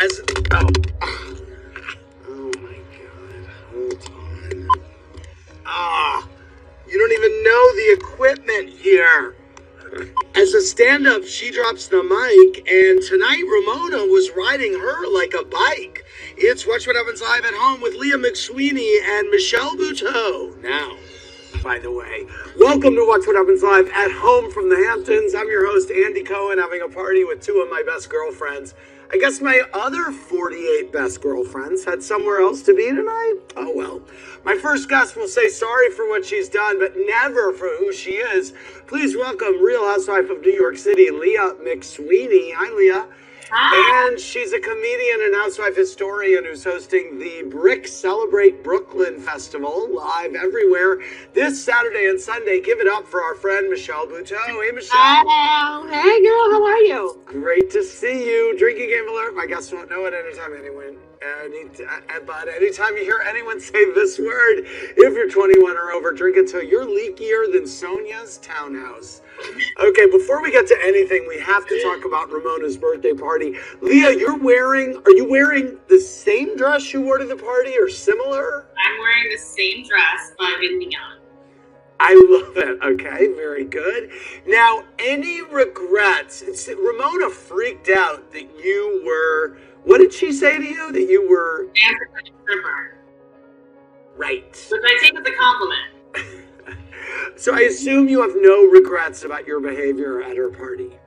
as oh, oh my God, hold on. You don't even know the equipment here. As a stand-up, she drops the mic, and tonight Ramona was riding her like a bike. It's Watch What Happens Live at Home with Leah McSweeney and Michelle Buteau. Now, by the way, welcome to Watch What Happens Live at Home from the Hamptons. I'm your host, Andy Cohen, having a party with two of my best girlfriends. I guess my other 48 best girlfriends had somewhere else to be tonight. Oh well. My first guest will say sorry for what she's done, but never for who she is. Please welcome Real Housewife of New York City, Leah McSweeney. Hi, Leah. Hi. And she's a comedian and housewife historian who's hosting the Brick Celebrate Brooklyn Festival live everywhere this Saturday and Sunday. Give it up for our friend Michelle Buteau. Hey, Michelle. Hello. Hey, girl. How are you? Great to see you. Drinking game alert. My guests won't know it anytime but anytime you hear anyone say this word, if you're 21 or over, drink until you're leakier than Sonia's townhouse. Okay, before we get to anything, we have to talk about Ramona's birthday party. Leah, are you wearing the same dress you wore to the party or similar? I'm wearing the same dress, but in neon. I love it. Okay, very good. Now, any regrets? Ramona freaked out that you were, what did she say to you? That you were... Dancing like a stripper. Right. Which I take as a compliment. So I assume you have no regrets about your behavior at her party.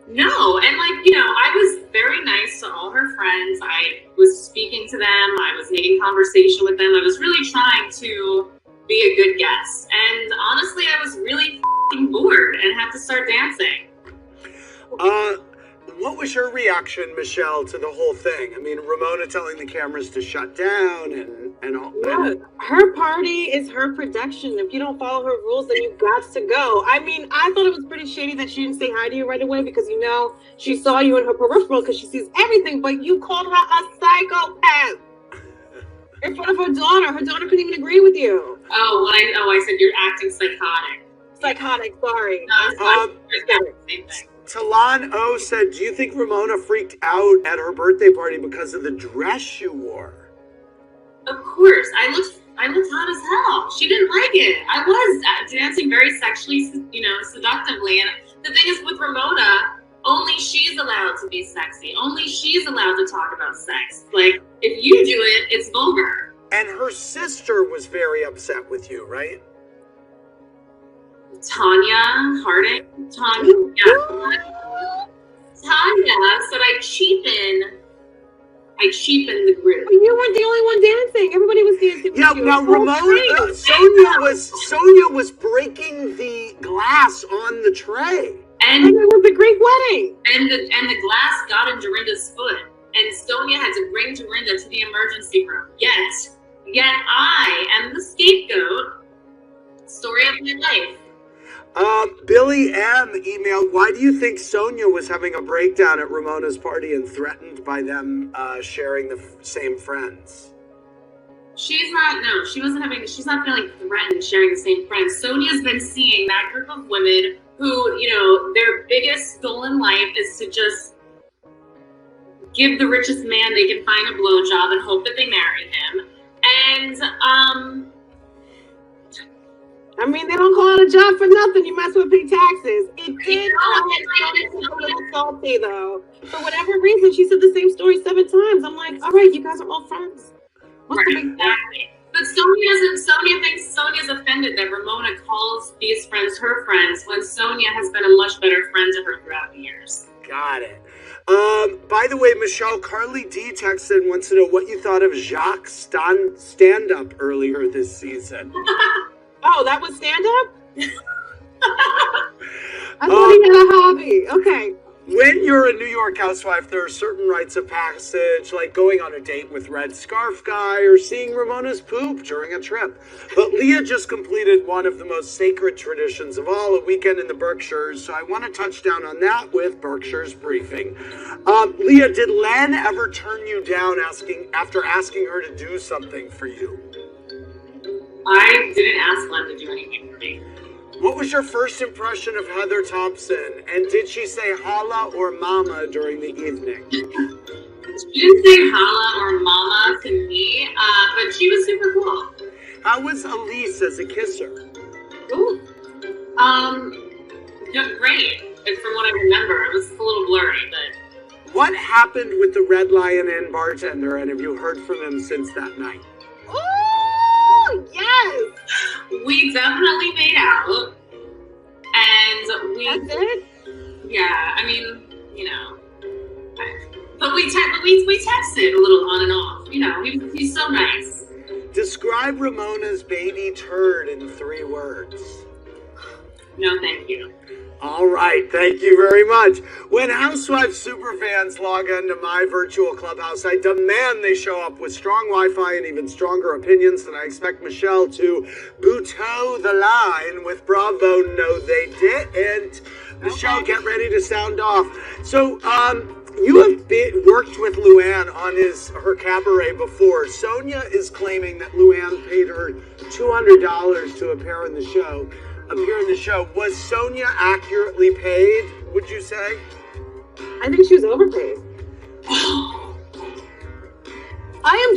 No, and I was very nice to all her friends. I was speaking to them. I was making conversation with them. I was really trying to be a good guest. And honestly, I was really f***ing bored and had to start dancing. What was your reaction, Michelle, to the whole thing? I mean, Ramona telling the cameras to shut down and all. Look, her party is her production. If you don't follow her rules, then you've got to go. I mean, I thought it was pretty shady that she didn't say hi to you right away because, she saw you in her peripheral because she sees everything, but you called her a psychopath in front of her daughter. Her daughter couldn't even agree with you. I said you're acting psychotic. Psychotic, sorry. No, it's same thing. Talon O said, do you think Ramona freaked out at her birthday party because of the dress you wore? Of course. I looked hot as hell. She didn't like it. I was dancing very sexually, seductively. And the thing is with Ramona, only she's allowed to be sexy. Only she's allowed to talk about sex. Like, if you do it, it's vulgar. And her sister was very upset with you, right? Tanya Harding. Tanya said I cheapened the group. You weren't the only one dancing. Everybody was dancing. Yeah, now Ramona, Sonia was breaking the glass on the tray. And it was a Greek wedding. And the glass got in Dorinda's foot. And Sonia had to bring Dorinda to the emergency room. Yet I am the scapegoat. Story of my life. Billy M emailed, why do you think Sonia was having a breakdown at Ramona's party and threatened by them sharing the same friends? She's not feeling threatened sharing the same friends. Sonia's been seeing that group of women who, their biggest goal in life is to just give the richest man they can find a blowjob and hope that they marry him. And, I mean, they don't call it a job for nothing. You might as well pay taxes. It did a little salty, though. For whatever reason, she said the same story 7 times. I'm like, all right, you guys are all friends. Right, exactly. But Sonia thinks Sonia's offended that Ramona calls these friends her friends when Sonia has been a much better friend to her throughout the years. Got it. By the way, Michelle, Carly D texted and wants to know what you thought of Jacques' stand-up earlier this season. Oh, that was stand-up? I thought he had a hobby. Okay. When you're a New York housewife, there are certain rites of passage, like going on a date with Red Scarf Guy or seeing Ramona's poop during a trip. But Leah just completed one of the most sacred traditions of all, a weekend in the Berkshires, so I want to touch down on that with Berkshire's briefing. Leah, did Len ever turn you down after asking her to do something for you? I didn't ask Len to do anything for me. What was your first impression of Heather Thompson? And did she say holla or mama during the evening? She She didn't say holla or mama to me, but she was super cool. How was Elise as a kisser? Ooh. Yeah, great. And from what I remember, it was a little blurry, but What happened with the Red Lion Inn bartender, and have you heard from him since that night? Oh, yes! we definitely made out. And That's it? yeah, I mean, you know. But we texted a little on and off. You know, he's so nice. Describe Ramona's baby turd in 3 words. No, thank you. All right, thank you very much. When Housewives superfans log on to my virtual clubhouse, I demand they show up with strong Wi-Fi and even stronger opinions, and I expect Michelle to toe the line with Bravo. No, they didn't. Michelle, get ready to sound off. So, you have worked with Luann on her cabaret before. Sonia is claiming that Luann paid her $200 to appear in the show. Was Sonia accurately paid, would you say? I think she was overpaid. I am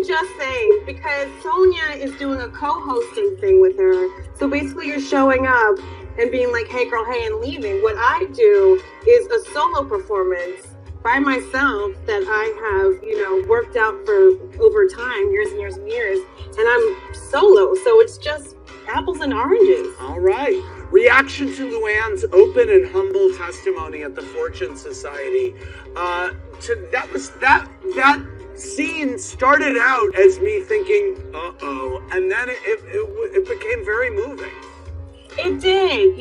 just saying, because Sonia is doing a co-hosting thing with her. So basically you're showing up and being like, hey girl, hey, and leaving. What I do is a solo performance by myself that I have, worked out for over time, years and years and years. And I'm solo, so it's just apples and oranges. All right. Reaction to Luann's open and humble testimony at the Fortune Society. That scene started out as me thinking, uh-oh, and then it became very moving. It did.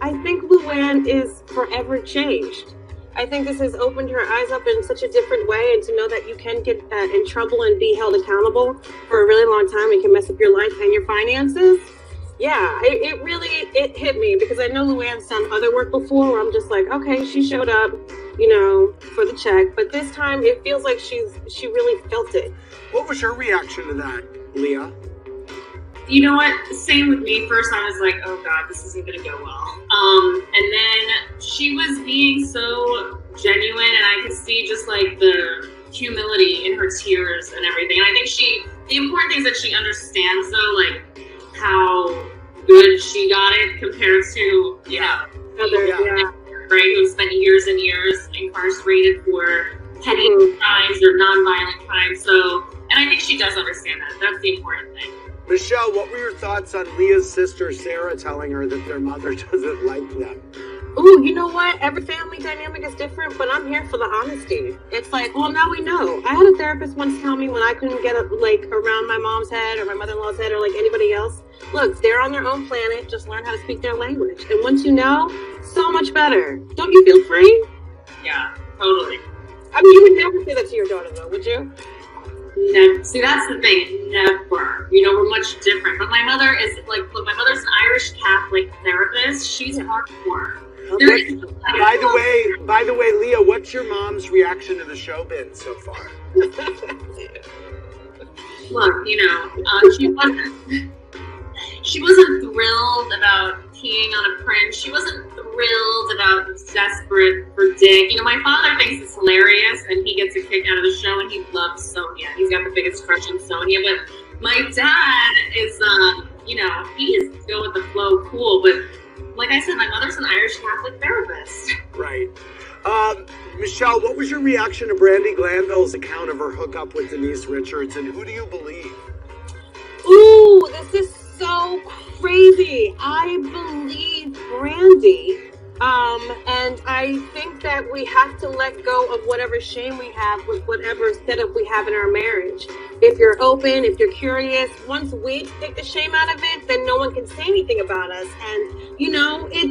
I think Luann is forever changed. I think this has opened her eyes up in such a different way, and to know that you can get in trouble and be held accountable for a really long time. It can mess up your life and your finances. Yeah, it really hit me, because I know Luann's done other work before where I'm just like, okay, she showed up, for the check, but this time it feels like she really felt it. What was your reaction to that, Leah? You know what? Same with me. First, I was like, oh God, this isn't going to go well. And then she was being so genuine, and I could see just like the humility in her tears and everything. And I think the important thing is that she understands, though, like how good she got it compared to, right, who spent years and years incarcerated for petty crimes or nonviolent crimes. So, and I think she does understand that. That's the important thing. Michelle, what were your thoughts on Leah's sister Sarah telling her that their mother doesn't like them? Ooh, you know what? Every family dynamic is different, but I'm here for the honesty. It's like, well, now we know. I had a therapist once tell me when I couldn't get around my mom's head or my mother-in-law's head or like anybody else, look, they're on their own planet, just learn how to speak their language. And once you know, so much better. Don't you feel free? Yeah, totally. I mean, you would never say that to your daughter, though, would you? Never. See, that's the thing. Never. We're much different. But my mother is my mother's an Irish Catholic therapist. She's hardcore. By the way, Leah, what's your mom's reaction to the show been so far? Look, she wasn't thrilled about peeing on a prince. She wasn't thrilled about desperate for dick. My father thinks it's hilarious, and he gets a kick out of the show, and he loves Sonia. He's got the biggest crush on Sonia. But my dad is, he is go with the flow, cool. But like I said, my mother's an Irish Catholic therapist. Right. Michelle, what was your reaction to Brandi Glanville's account of her hookup with Denise Richards, and who do you believe? Ooh, this is so crazy. I believe Brandi. And I think that we have to let go of whatever shame we have with whatever setup we have in our marriage. If you're open, if you're curious, once we take the shame out of it, then no one can say anything about us. And,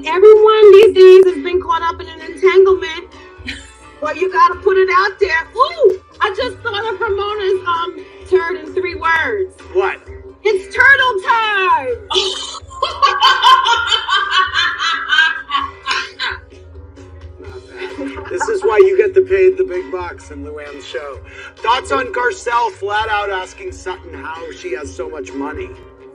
everyone these days has been caught up in an entanglement. Well, you gotta put it out there. Ooh, I just thought of Ramona's turd in 3 words. What? It's turtle time! This is why you get to pay the big bucks in Luann's show. Thoughts on Garcelle flat out asking Sutton how she has so much money?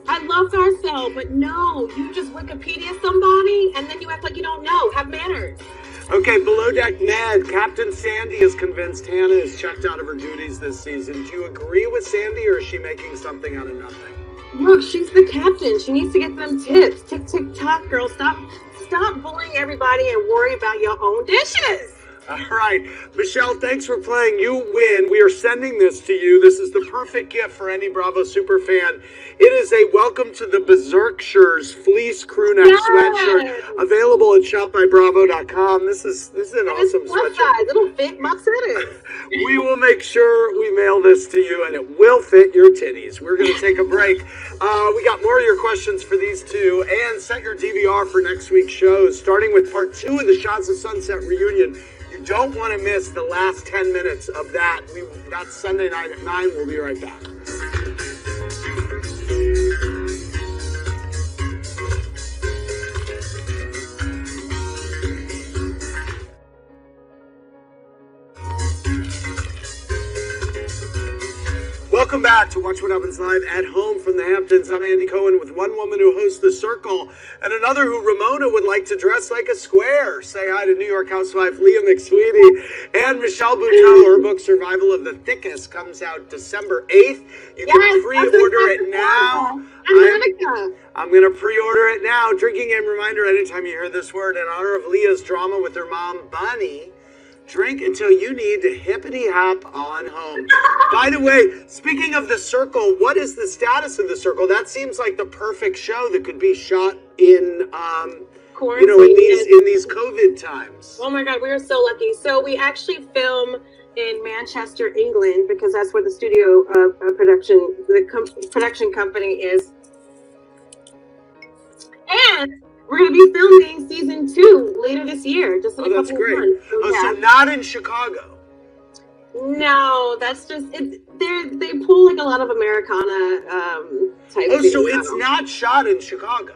I love Garcelle, but no, you just Wikipedia somebody and then you act like you don't know. Have manners. Okay, Below Deck Ned. Captain Sandy is convinced Hannah is checked out of her duties this season. Do you agree with Sandy, or is she making something out of nothing? Look, she's the captain. She needs to get them tips. Tick, tick, tock, girl. Stop bullying everybody and worry about your own dishes. All right, Michelle, thanks for playing. You win. We are sending this to you. This is the perfect gift for any Bravo super fan. It is a Welcome to the Berserkshires fleece crew neck sweatshirt available at shopbybravo.com. This is an awesome sweatshirt. Size. It'll fit my titties. We will make sure we mail this to you, and it will fit your titties. We're going to take a break. We got more of your questions for these two, and set your DVR for next week's shows, starting with part 2 of the Shots of Sunset reunion. You don't want to miss the last 10 minutes of that. That's Sunday night at 9. We'll be right back. Welcome back to Watch What Happens Live at home from the Hamptons. I'm Andy Cohen with one woman who hosts The Circle and another who Ramona would like to dress like a square. Say hi to New York housewife Leah McSweetie and Michelle Buteau. Her book Survival of the Thickest comes out December 8th. You can pre-order it now. I'm going to pre-order it now. Drinking game reminder, anytime you hear this word, in honor of Leah's drama with her mom, Bunny, drink until you need to hippity hop on home. By the way, speaking of The Circle, what is the status of The Circle? That seems like the perfect show that could be shot in, quarantine, in these COVID times. Oh my God, we are so lucky. So we actually film in Manchester, England, because that's where the studio production company is. And we're going to be filming season 2 later this year, just in a couple that's great. of months. So not in Chicago. No, that's just they pull like a lot of Americana type. Oh, so it's not shot in Chicago.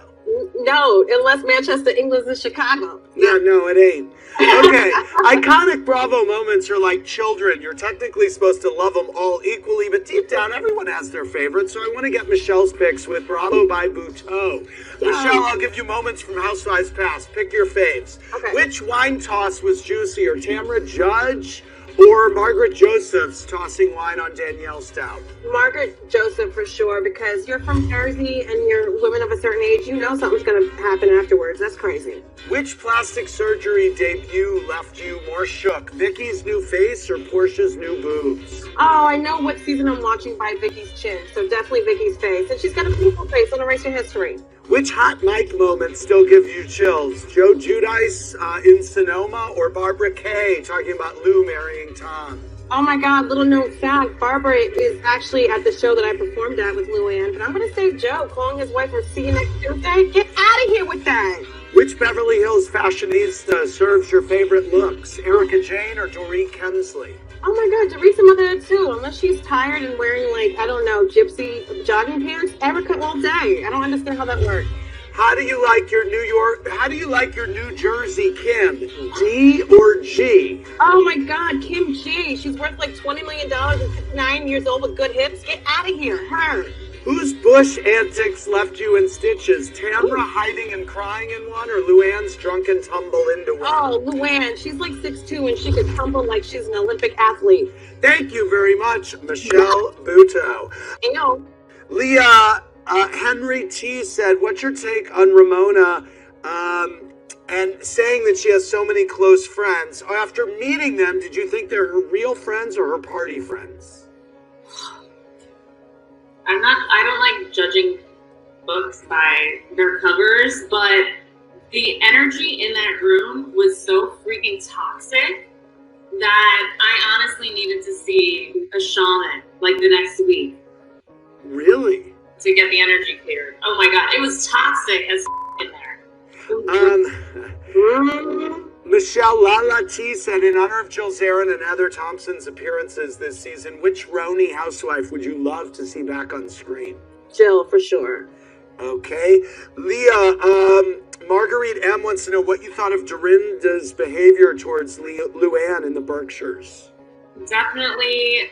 No, unless Manchester, England's in Chicago. Yeah, no, it ain't. Okay, iconic Bravo moments are like children. You're technically supposed to love them all equally, but deep down, everyone has their favorites. So I want to get Michelle's picks with Bravo by Buteau. Michelle, I'll give you moments from Housewives past. Pick your faves. Okay. Which wine toss was juicier, Tamra Judge or Margaret Joseph's tossing wine on Danielle Stout? Margaret Joseph for sure, because you're from Jersey and you're women of a certain age. You know something's going to happen afterwards. That's crazy. Which plastic surgery debut left you more shook? Vicky's new face or Portia's new boobs? Oh, I know what season I'm watching by Vicky's chin, so definitely Vicky's face. And she's got a beautiful face on Erase Your History. Which hot mic moment still gives you chills? Joe Giudice in Sonoma or Barbara Kay talking about Lou marrying Tom? Oh my God, little known fact, Barbara is actually at the show that I performed at with Luann, but I'm going to say Joe calling his wife, see you next Tuesday. Get out of here with that. Which Beverly Hills fashionista serves your favorite looks? Erica Jane or Dorit Kemsley? Oh my God, Dorit's a mother too. Unless she's tired and wearing like, I don't know, gypsy jogging pants, Erica all day. I don't understand how that works. How do you like your New Jersey Kim? D or G? Oh my God, Kim G. She's worth like $20 million and 59 years old with good hips. Get out of here, her. Whose Bush antics left you in stitches? Tamra hiding and crying in one, or Luann's drunken tumble into one? Oh, Luann, she's like 6'2" and she could tumble like she's an Olympic athlete. Thank you very much, Michelle Buteau. Ew. Leah, Henry T said, what's your take on Ramona and saying that she has so many close friends? After meeting them, did you think they're her real friends or her party friends? I don't like judging books by their covers, but the energy in that room was so freaking toxic that I honestly needed to see a shaman like the next week. Really? To get the energy cleared. Oh my God, it was toxic as in there. Michelle Lala T said, in honor of Jill Zarin and Heather Thompson's appearances this season, which Roni housewife would you love to see back on screen? Jill, for sure. Okay. Leah, Marguerite M wants to know what you thought of Dorinda's behavior towards Luann in the Berkshires. Definitely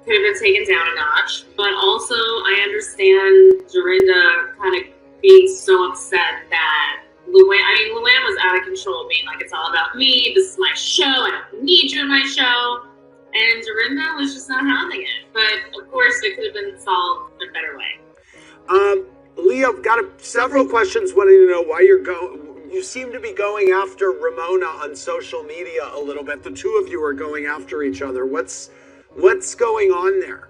could have been taken down a notch, but also I understand Dorinda kind of being so upset that Luann was out of control, being like, it's all about me, this is my show, I don't need you in my show. And Dorinda was just not having it. But of course, it could have been solved in a better way. Leah, got several questions wanting to know why you seem to be going after Ramona on social media a little bit. The two of you are going after each other. What's going on there?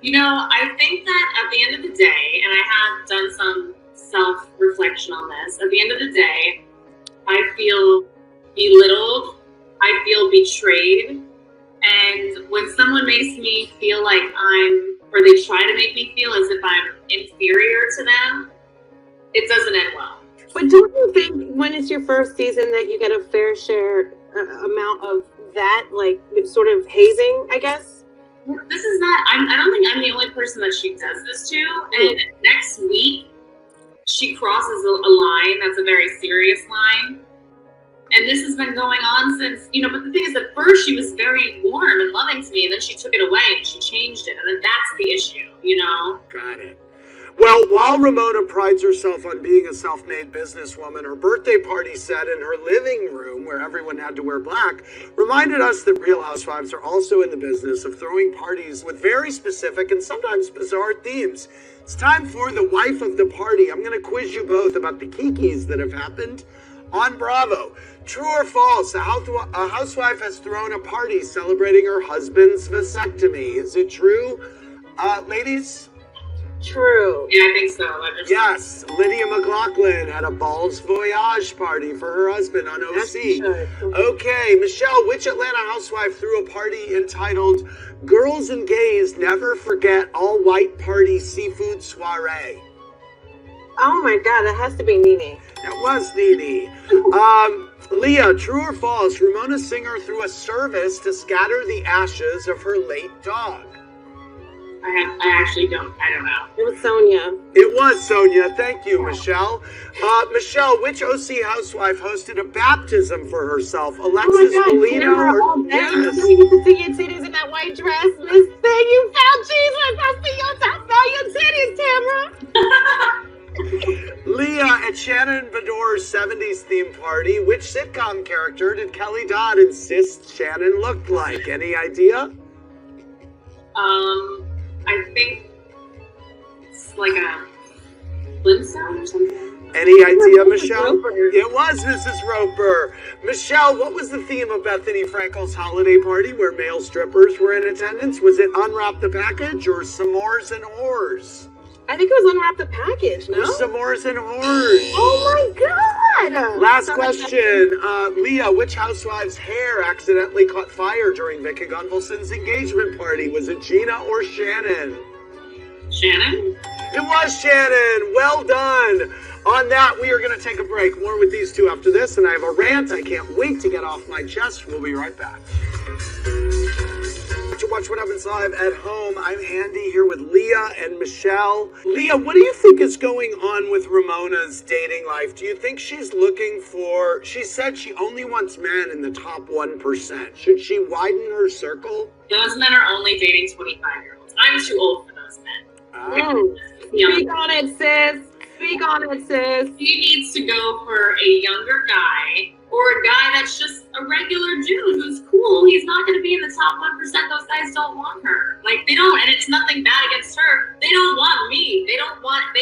I think that at the end of the day, and I have done some self-reflection on this, at the end of the day, I feel belittled, I feel betrayed, and when someone makes me feel like or they try to make me feel as if I'm inferior to them, it doesn't end well. But don't you think when it's your first season that you get a fair share amount of that, like sort of hazing, I guess? This is not, I don't think I'm the only person that she does this to. And next week, she crosses a line that's a very serious line. And this has been going on since, but the thing is, at first she was very warm and loving to me, and then she took it away and she changed it. And then that's the issue, Got it. Well, while Ramona prides herself on being a self-made businesswoman, her birthday party set in her living room, where everyone had to wear black, reminded us that Real Housewives are also in the business of throwing parties with very specific and sometimes bizarre themes. It's time for the wife of the party. I'm going to quiz you both about the kikis that have happened on Bravo. True or false, a housewife has thrown a party celebrating her husband's vasectomy. Is it true? Ladies? True. Yeah, I think so. Yes, Lydia McLaughlin had a balls voyage party for her husband on OC. Okay, Michelle, which Atlanta housewife threw a party entitled Girls and Gays Never Forget All White Party Seafood Soiree? Oh my God, that has to be Nene. That was Nene. Leah, true or false, Ramona Singer threw a service to scatter the ashes of her late dog? I actually don't. I don't know. It was Sonia. It was Sonia. Thank you, Michelle. Michelle, which OC housewife hosted a baptism for herself? Alexis Molina or yes. You need to see your titties in that white dress, Miss Thing. You found Jesus. I see your top, Tamra. Leah, at Shannon Beador's 70s theme party, which sitcom character did Kelly Dodd insist Shannon looked like? Any idea? I think it's like a Flintstone or something. Any idea, Michelle? It was Mrs. Roper. Michelle, what was the theme of Bethany Frankel's holiday party where male strippers were in attendance? Was it Unwrap the Package or S'mores and Whores? I think it was Unwrap the Package, no? S'mores and Whores. Oh my God! Last question. Leah, which housewife's hair accidentally caught fire during Vicki Gunvalson's engagement party? Was it Gina or Shannon? Shannon? It was Shannon. Well done. On that, we are going to take a break. More with these two after this, and I have a rant I can't wait to get off my chest. We'll be right back. To Watch What Happens Live at Home, I'm Andy here with Leah and Michelle. Leah, what do you think is going on with Ramona's dating life? Do you think she's looking for... She said she only wants men in the top 1%. Should she widen her circle? Those men are only dating 25-year-olds. I'm too old for those men. Speak on it, sis. Speak on it, sis. She needs to go for a younger guy or a guy that's just a regular dude who's cool. He's not going to be in the top 1%. Those guys don't want her. Like, they don't, and it's nothing bad against her. They don't want me. They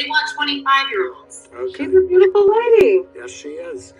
want 25-year-olds. Okay. She's a beautiful lady. Yes, she is.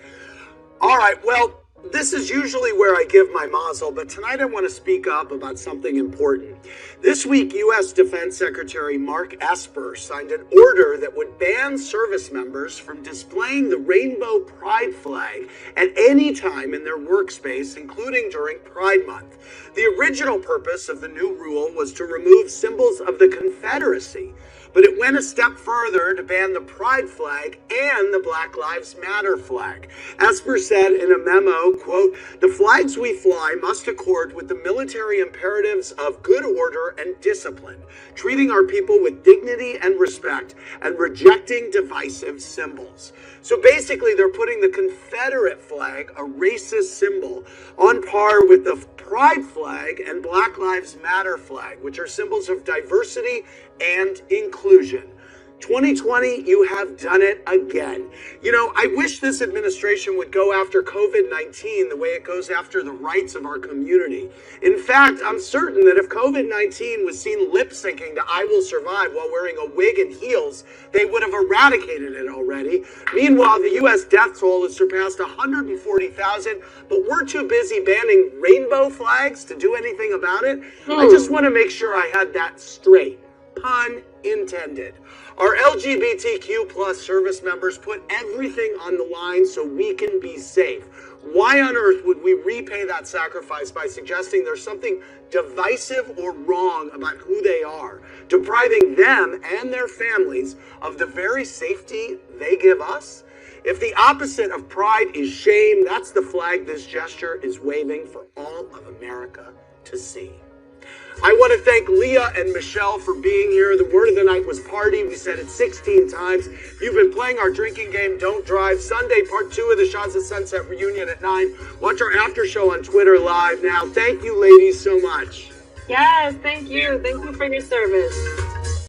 All right, well, this is usually where I give my mazel, but tonight I want to speak up about something important. This week, U.S. Defense Secretary Mark Esper signed an order that would ban service members from displaying the rainbow pride flag at any time in their workspace, including during Pride Month. The original purpose of the new rule was to remove symbols of the Confederacy, but it went a step further to ban the pride flag and the Black Lives Matter flag. Esper said in a memo, quote, "The flags we fly must accord with the military imperatives of good order and discipline, treating our people with dignity and respect, and rejecting divisive symbols." So basically, they're putting the Confederate flag, a racist symbol, on par with the pride flag and Black Lives Matter flag, which are symbols of diversity and inclusion. 2020, you have done it again. You know, I wish this administration would go after COVID-19 the way it goes after the rights of our community. In fact, I'm certain that if COVID-19 was seen lip syncing to I Will Survive while wearing a wig and heels, they would have eradicated it already. Meanwhile, the U.S. death toll has surpassed 140,000, but we're too busy banning rainbow flags to do anything about it. I just want to make sure I had that straight. Pun intended. Our LGBTQ plus service members put everything on the line so we can be safe. Why on earth would we repay that sacrifice by suggesting there's something divisive or wrong about who they are, depriving them and their families of the very safety they give us? If the opposite of pride is shame, that's the flag this gesture is waving for all of America to see. I want to thank Leah and Michelle for being here. The word of the night was party. We said it 16 times. You've been playing our drinking game, Don't Drive. Sunday, part 2 of the Shots of Sunset reunion at 9. Watch our after show on Twitter live now. Thank you, ladies, so much. Yes, thank you. Thank you for your service.